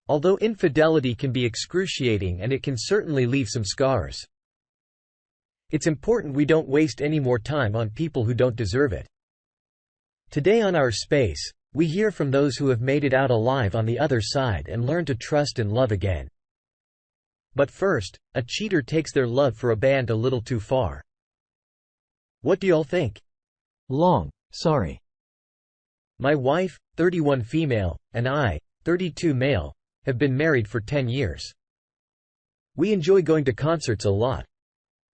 although infidelity can be excruciating and it can certainly leave some scars. It's important we don't waste any more time on people who don't deserve it. Today on Our Space, we hear from those who have made it out alive on the other side and learn to trust and love again. But first, a cheater takes their love for a band a little too far. What do y'all think? Long, sorry. My wife, 31 female, and I, 32 male, have been married for 10 years. We enjoy going to concerts a lot.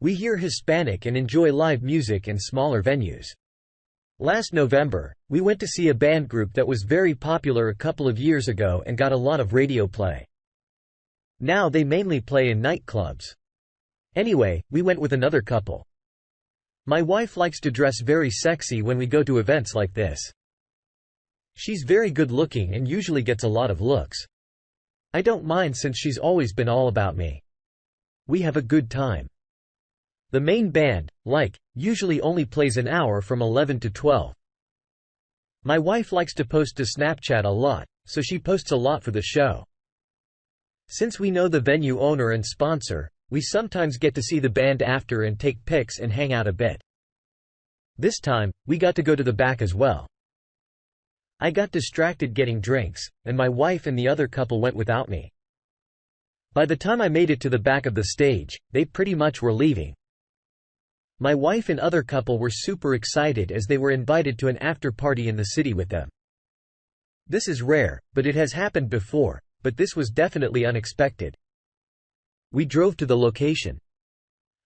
We hear Hispanic and enjoy live music in smaller venues. Last November, we went to see a band group that was very popular a couple of years ago and got a lot of radio play. Now they mainly play in nightclubs. Anyway, we went with another couple. My wife likes to dress very sexy when we go to events like this. She's very good looking and usually gets a lot of looks. I don't mind since she's always been all about me. We have a good time. The main band, usually only plays an hour from 11 to 12. My wife likes to post to Snapchat a lot, so she posts a lot for the show. Since we know the venue owner and sponsor, we sometimes get to see the band after and take pics and hang out a bit. This time, we got to go to the back as well. I got distracted getting drinks, and my wife and the other couple went without me. By the time I made it to the back of the stage, they pretty much were leaving. My wife and other couple were super excited as they were invited to an after party in the city with them. This is rare, but it has happened before, but this was definitely unexpected. We drove to the location.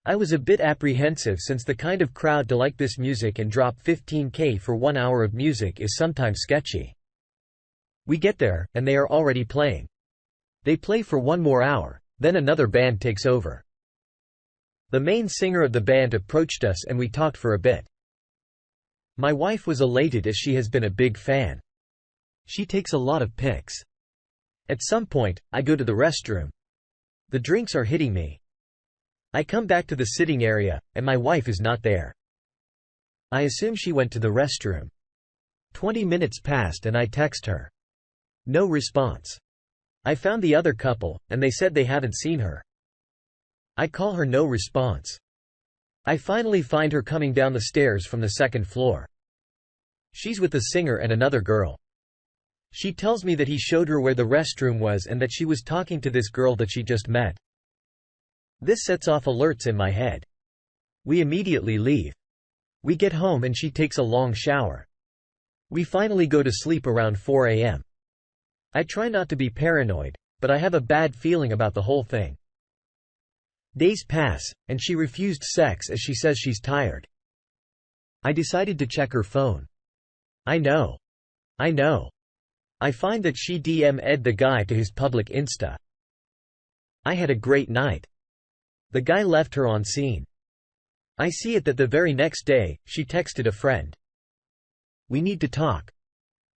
I was a bit apprehensive since the kind of crowd to like this music and drop $15,000 for 1 hour of music is sometimes sketchy. We get there, and they are already playing. They play for 1 more hour, then another band takes over. The main singer of the band approached us and we talked for a bit. My wife was elated as she has been a big fan. She takes a lot of pics. At some point, I go to the restroom. The drinks are hitting me. I come back to the sitting area, and my wife is not there. I assume she went to the restroom. 20 minutes passed and I text her. No response. I found the other couple, and they said they haven't seen her. I call her, no response. I finally find her coming down the stairs from the second floor. She's with the singer and another girl. She tells me that he showed her where the restroom was and that she was talking to this girl that she just met. This sets off alerts in my head. We immediately leave. We get home and she takes a long shower. We finally go to sleep around 4 a.m. I try not to be paranoid, but I have a bad feeling about the whole thing. Days pass, and she refused sex as she says she's tired. I decided to check her phone. I know. I find that she DM'd the guy to his public Insta. I had a great night. The guy left her on scene. I see it that the very next day, she texted a friend. We need to talk.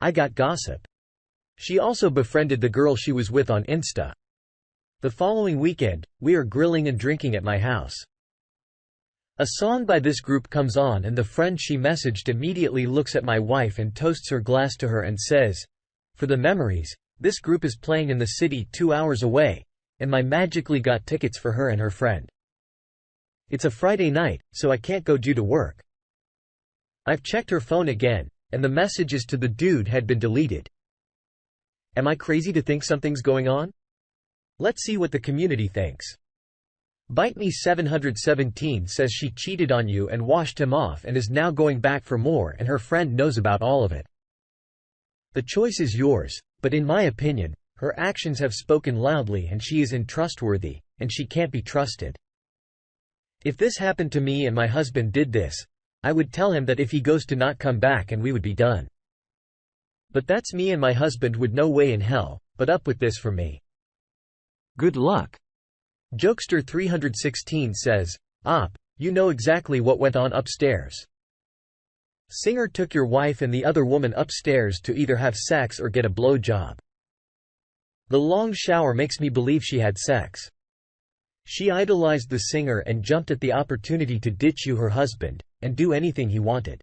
I got gossip. She also befriended the girl she was with on Insta. The following weekend, we are grilling and drinking at my house. A song by this group comes on and the friend she messaged immediately looks at my wife and toasts her glass to her and says, "For the memories, this group is playing in the city 2 hours away, and my magically got tickets for her and her friend. It's a Friday night, so I can't go due to work." I've checked her phone again, and the messages to the dude had been deleted. Am I crazy to think something's going on? Let's see what the community thinks. Bite Me 717 says she cheated on you and washed him off and is now going back for more, and her friend knows about all of it. The choice is yours, but in my opinion, her actions have spoken loudly and she is untrustworthy, and she can't be trusted. If this happened to me and my husband did this, I would tell him that if he goes to not come back and we would be done. But that's me and my husband would no way in hell put up with this from me. Good luck. Jokester 316 says, "Op, you know exactly what went on upstairs. Singer took your wife and the other woman upstairs to either have sex or get a blowjob. The long shower makes me believe she had sex. She idolized the singer and jumped at the opportunity to ditch you, her husband, and do anything he wanted.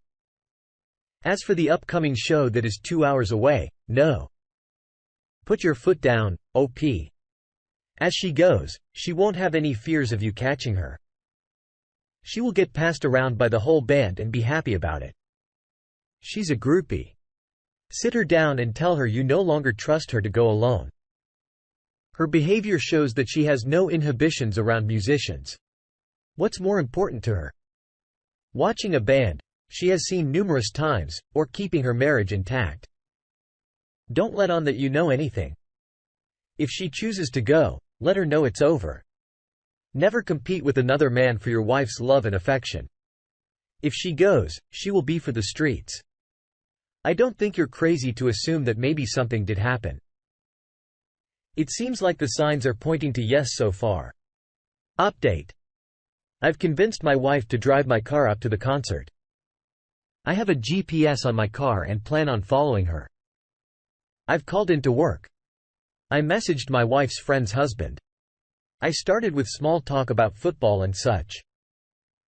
As for the upcoming show that is 2 hours away, no. Put your foot down, OP. As she goes, she won't have any fears of you catching her. She will get passed around by the whole band and be happy about it. She's a groupie. Sit her down and tell her you no longer trust her to go alone. Her behavior shows that she has no inhibitions around musicians. What's more important to her? Watching a band she has seen numerous times, or keeping her marriage intact. Don't let on that you know anything. If she chooses to go, let her know it's over. Never compete with another man for your wife's love and affection. If she goes, she will be for the streets. I don't think you're crazy to assume that maybe something did happen. It seems like the signs are pointing to yes so far. Update. I've convinced my wife to drive my car up to the concert. I have a GPS on my car and plan on following her. I've called into work. I messaged my wife's friend's husband. I started with small talk about football and such.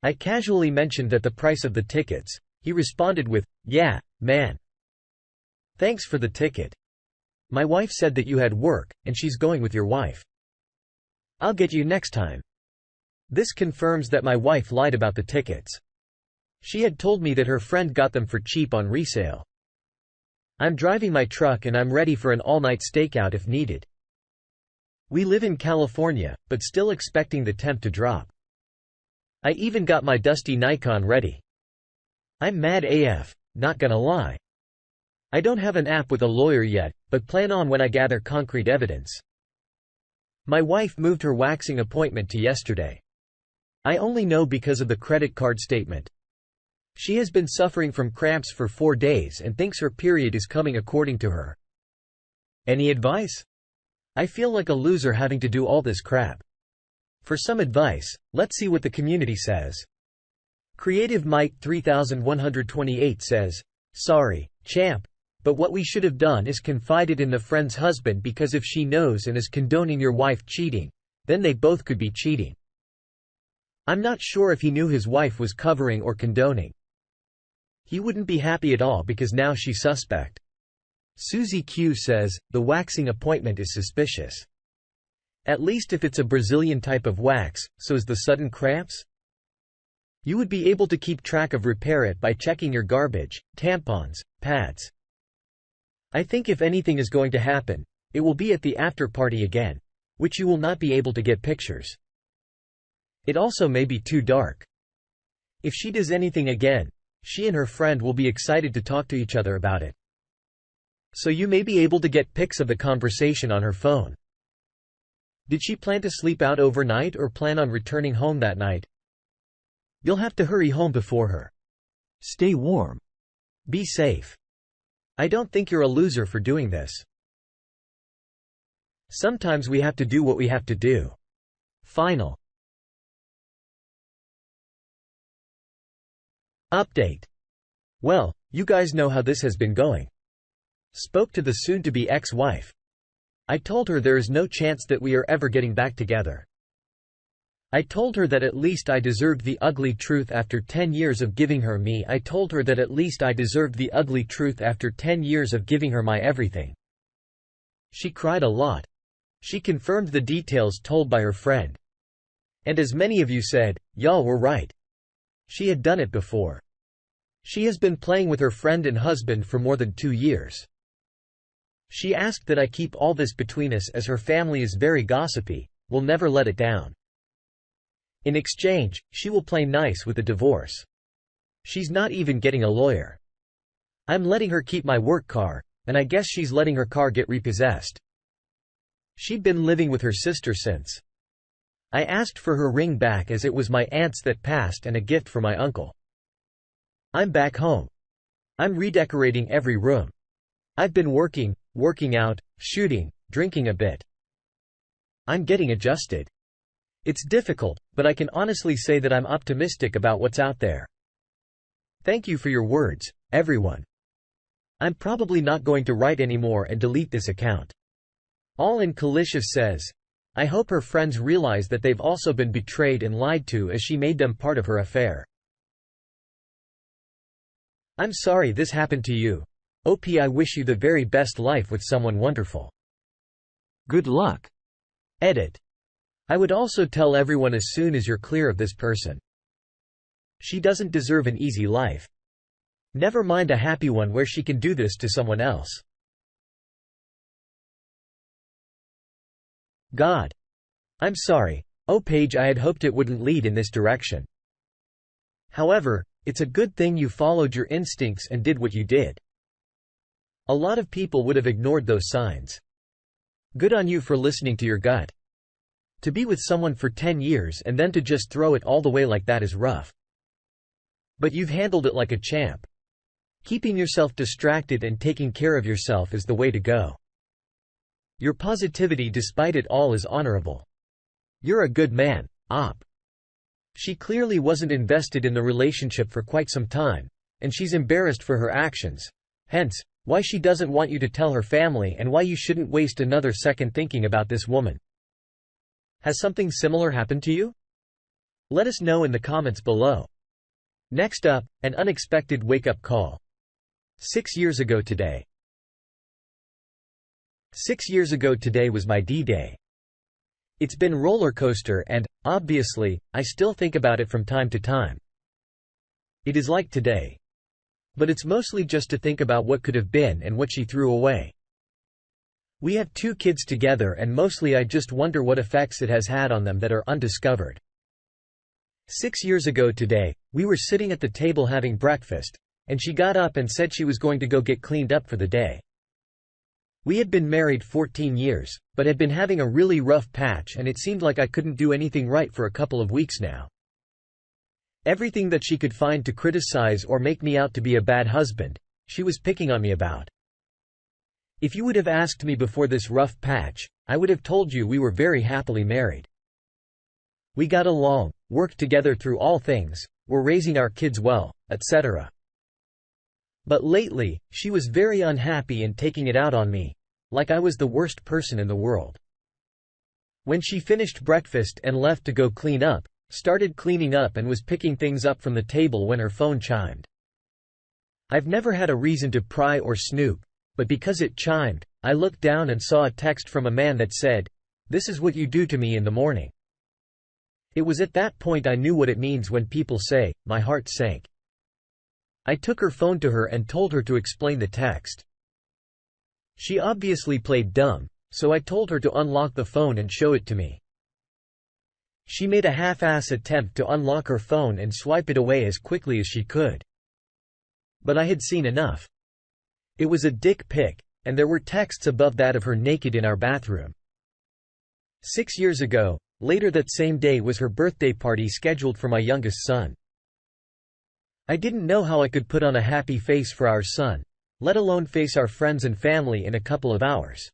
I casually mentioned that the price of the tickets. He responded with, "Yeah, man. Thanks for the ticket. My wife said that you had work, and she's going with your wife. I'll get you next time." This confirms that my wife lied about the tickets. She had told me that her friend got them for cheap on resale. I'm driving my truck and I'm ready for an all-night stakeout if needed. We live in California, but still expecting the temp to drop. I even got my dusty Nikon ready. I'm mad AF, not gonna lie. I don't have an app with a lawyer yet, but plan on when I gather concrete evidence. My wife moved her waxing appointment to yesterday. I only know because of the credit card statement. She has been suffering from cramps for 4 days and thinks her period is coming according to her. Any advice? I feel like a loser having to do all this crap. For some advice, let's see what the community says. Creative Mike 3128 says, "Sorry, champ. But what we should have done is confided in the friend's husband, because if she knows and is condoning your wife cheating, then they both could be cheating. I'm not sure if he knew his wife was covering or condoning. He wouldn't be happy at all because now she's suspect." Susie Q says, "The waxing appointment is suspicious. At least if it's a Brazilian type of wax, so is the sudden cramps? You would be able to keep track of repair it by checking your garbage, tampons, pads. I think if anything is going to happen, it will be at the after party again, which you will not be able to get pictures. It also may be too dark. If she does anything again, she and her friend will be excited to talk to each other about it. So you may be able to get pics of the conversation on her phone. Did she plan to sleep out overnight or plan on returning home that night? You'll have to hurry home before her. Stay warm. Be safe. I don't think you're a loser for doing this. Sometimes we have to do what we have to do." Final. Update. Well, you guys know how this has been going. Spoke to the soon-to-be ex-wife. I told her there is no chance that we are ever getting back together. I told her that at least I deserved the ugly truth after 10 years of giving her me. I told her that at least I deserved the ugly truth after 10 years of giving her my everything. She cried a lot. She confirmed the details told by her friend. And as many of you said, y'all were right. She had done it before. She has been playing with her friend and husband for more than 2 years. She asked that I keep all this between us as her family is very gossipy, will never let it down. In exchange, she will play nice with the divorce. She's not even getting a lawyer. I'm letting her keep my work car, and I guess she's letting her car get repossessed. She'd been living with her sister since. I asked for her ring back as it was my aunt's that passed and a gift for my uncle. I'm back home. I'm redecorating every room. I've been working out, shooting, drinking a bit. I'm getting adjusted. It's difficult, but I can honestly say that I'm optimistic about what's out there. Thank you for your words, everyone. I'm probably not going to write anymore and delete this account. All in Kalisha says, I hope her friends realize that they've also been betrayed and lied to as she made them part of her affair. I'm sorry this happened to you. OP, I wish you the very best life with someone wonderful. Good luck. Edit. I would also tell everyone as soon as you're clear of this person. She doesn't deserve an easy life. Never mind a happy one where she can do this to someone else. God. I'm sorry. Oh Paige, I had hoped it wouldn't lead in this direction. However, it's a good thing you followed your instincts and did what you did. A lot of people would have ignored those signs. Good on you for listening to your gut. To be with someone for 10 years and then to just throw it all the way like that is rough. But you've handled it like a champ. Keeping yourself distracted and taking care of yourself is the way to go. Your positivity despite it all is honorable. You're a good man, Op. She clearly wasn't invested in the relationship for quite some time, and she's embarrassed for her actions, hence, why she doesn't want you to tell her family and why you shouldn't waste another second thinking about this woman. Has something similar happened to you? Let us know in the comments below. Next up, an unexpected wake-up call. 6 years ago today. 6 years ago today was my D-Day. It's been roller coaster and, obviously, I still think about it from time to time. It is like today. But it's mostly just to think about what could have been and what she threw away. We have 2 kids together and mostly I just wonder what effects it has had on them that are undiscovered. 6 years ago today, we were sitting at the table having breakfast, and she got up and said she was going to go get cleaned up for the day. We had been married 14 years, but had been having a really rough patch and it seemed like I couldn't do anything right for a couple of weeks now. Everything that she could find to criticize or make me out to be a bad husband, she was picking on me about. If you would have asked me before this rough patch, I would have told you we were very happily married. We got along, worked together through all things, were raising our kids well, etc. But lately, she was very unhappy and taking it out on me, like I was the worst person in the world. When she finished breakfast and left to go clean up, started cleaning up and was picking things up from the table when her phone chimed. I've never had a reason to pry or snoop, but because it chimed, I looked down and saw a text from a man that said, "This is what you do to me in the morning." It was at that point I knew what it means when people say, "My heart sank." I took her phone to her and told her to explain the text. She obviously played dumb, so I told her to unlock the phone and show it to me. She made a half-ass attempt to unlock her phone and swipe it away as quickly as she could. But I had seen enough. It was a dick pic, and there were texts above that of her naked in our bathroom. 6 years ago, later that same day was her birthday party scheduled for my youngest son. I didn't know how I could put on a happy face for our son, let alone face our friends and family in a couple of hours.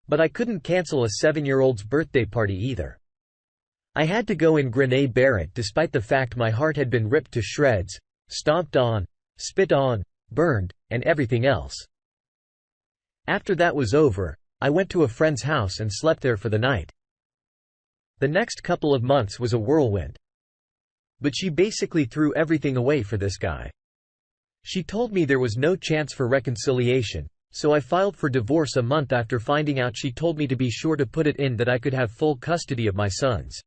But I couldn't cancel a 7-year-old's birthday party either. I had to go in Grenade Barrett despite the fact my heart had been ripped to shreds, stomped on, spit on, burned, and everything else. After that was over, I went to a friend's house and slept there for the night. The next couple of months was a whirlwind. But she basically threw everything away for this guy. She told me there was no chance for reconciliation, so I filed for divorce a month after finding out. She told me to be sure to put it in that I could have full custody of my sons.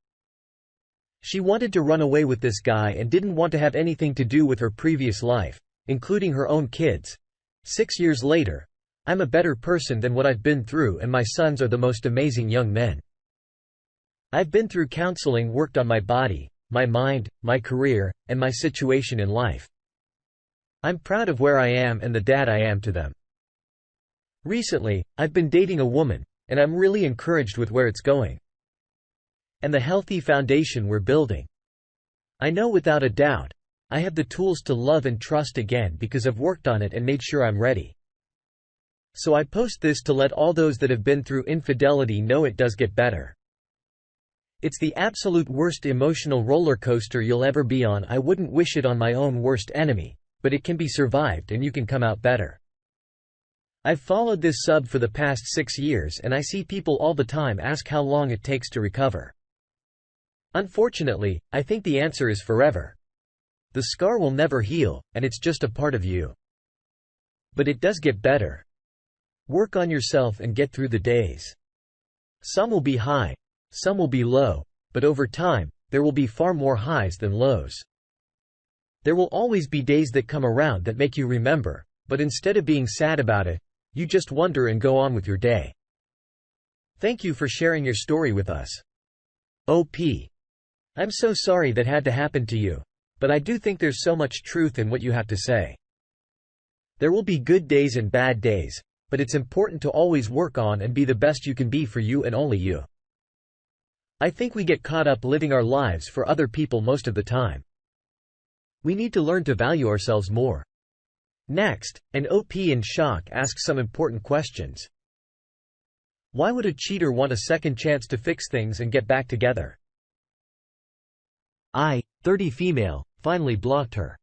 She wanted to run away with this guy and didn't want to have anything to do with her previous life, including her own kids. 6 years later, I'm a better person than what I've been through and my sons are the most amazing young men. I've been through counseling, worked on my body, my mind, my career, and my situation in life. I'm proud of where I am and the dad I am to them. Recently, I've been dating a woman, and I'm really encouraged with where it's going. And the healthy foundation we're building. I know without a doubt, I have the tools to love and trust again because I've worked on it and made sure I'm ready. So I post this to let all those that have been through infidelity know it does get better. It's the absolute worst emotional roller coaster you'll ever be on. I wouldn't wish it on my own worst enemy, but it can be survived and you can come out better. I've followed this sub for the past 6 years and I see people all the time ask how long it takes to recover. Unfortunately, I think the answer is forever. The scar will never heal, and it's just a part of you. But it does get better. Work on yourself and get through the days. Some will be high, some will be low, but over time, there will be far more highs than lows. There will always be days that come around that make you remember, but instead of being sad about it, you just wonder and go on with your day. Thank you for sharing your story with us. OP. I'm so sorry that had to happen to you, but I do think there's so much truth in what you have to say. There will be good days and bad days, but it's important to always work on and be the best you can be for you and only you. I think we get caught up living our lives for other people most of the time. We need to learn to value ourselves more. Next, an OP in shock asks some important questions. Why would a cheater want a second chance to fix things and get back together? I, 30 female, finally blocked her.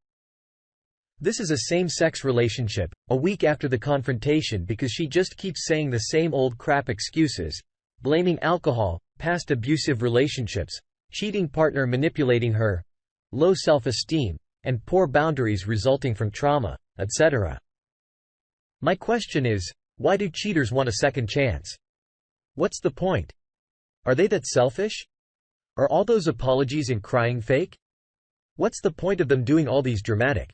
This is a same-sex relationship, a week after the confrontation because she just keeps saying the same old crap excuses, blaming alcohol, past abusive relationships, cheating partner manipulating her, low self-esteem, and poor boundaries resulting from trauma, etc. My question is, why do cheaters want a second chance? What's the point? Are they that selfish? Are all those apologies and crying fake? What's the point of them doing all these dramatic?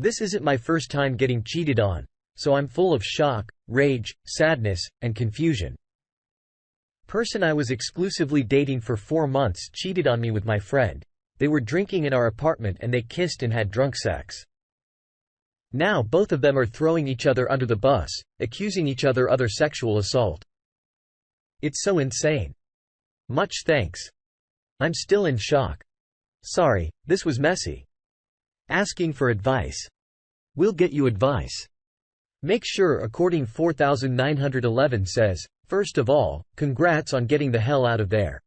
This isn't my first time getting cheated on, so I'm full of shock, rage, sadness, and confusion. Person I was exclusively dating for 4 months cheated on me with my friend. They were drinking in our apartment and they kissed and had drunk sex. Now both of them are throwing each other under the bus, accusing each other other sexual assault. It's so insane. Much thanks. I'm still in shock. Sorry, this was messy. Asking for advice. We'll get you advice. Make sure according 4911 says, first of all, congrats on getting the hell out of there.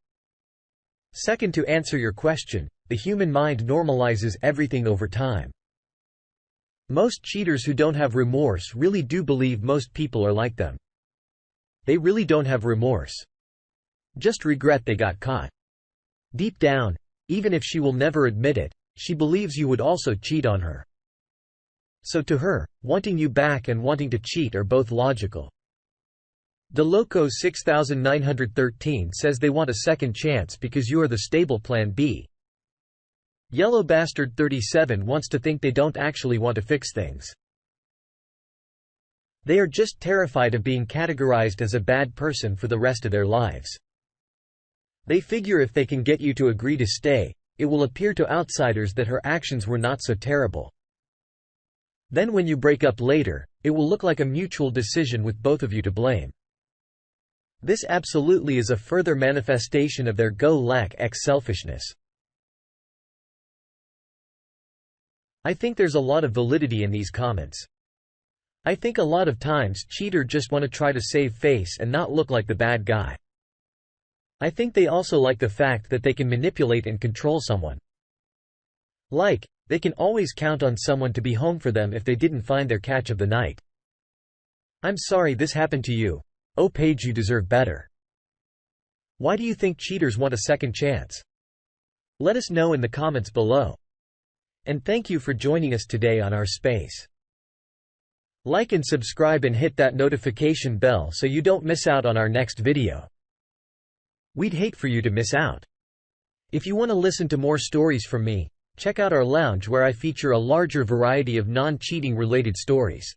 Second, to answer your question, the human mind normalizes everything over time. Most cheaters who don't have remorse really do believe most people are like them. They really don't have remorse. Just regret they got caught. Deep down, even if she will never admit it, she believes you would also cheat on her. So to her, wanting you back and wanting to cheat are both logical. DeLoco 6913 says they want a second chance because you are the stable plan B. Yellow Bastard 37 wants to think they don't actually want to fix things. They are just terrified of being categorized as a bad person for the rest of their lives. They figure if they can get you to agree to stay, it will appear to outsiders that her actions were not so terrible. Then when you break up later, it will look like a mutual decision with both of you to blame. This absolutely is a further manifestation of their go-lack-X selfishness. I think there's a lot of validity in these comments. I think a lot of times cheaters just want to try to save face and not look like the bad guy. I think they also like the fact that they can manipulate and control someone. Like, they can always count on someone to be home for them if they didn't find their catch of the night. I'm sorry this happened to you. Oh Paige, you deserve better. Why do you think cheaters want a second chance? Let us know in the comments below. And thank you for joining us today on our space. Like and subscribe and hit that notification bell so you don't miss out on our next video. We'd hate for you to miss out. If you want to listen to more stories from me, check out our lounge where I feature a larger variety of non-cheating related stories.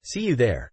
See you there.